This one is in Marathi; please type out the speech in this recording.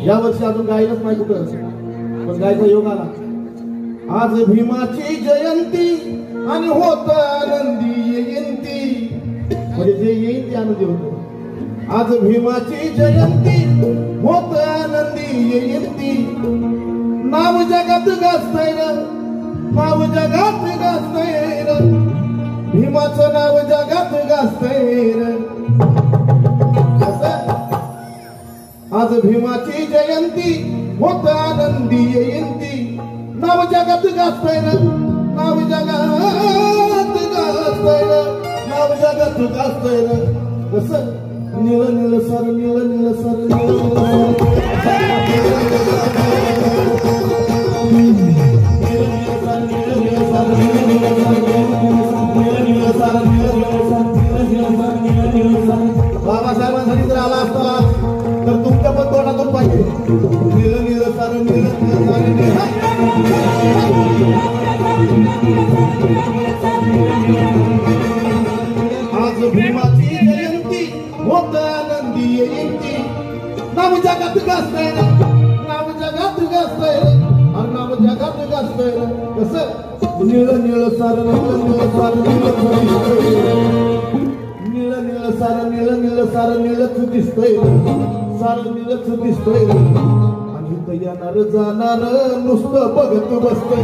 या वर्षी अजून गायलाच नाही कुठं, पण गायचा योग आला. आज भीमाची जयंती आणि होत आनंदी जयंती, म्हणजे जे येईल ते आनंदी होत. आज भीमाची जयंती होत आनंदी जयंती, नाव जगात गाजतंय र, नाव जगात गाजतंय र, भीमाचं नाव जगात गाजतंय र. आज भीमाची जयंती होत आनंदी जयंती, नाव जगात गाजतंय र, नाव जगात गाजतंय र, नाव जगात गाजतंय र. कसं नील नील सर नील नील सर नील बाबासाहेबांसाठी जर आला असता तर तुमच्या पण तोंडातून पाहिजे नील नील सर नील नील सर. आज भीमाची जयंती होत आनंदी जयंती, नाव जगात गाजतंय र, नाव जगात गाजतंय र, आणि नाव जगात गाजतंय र. कसं निळ निळ सार निळ निळ सार निळ निळ सार निळ निळ सार निळच दिसतंय सार निळच दिसतंय, आणि इथं येणार जाणार नुसतं बघत बसतंय.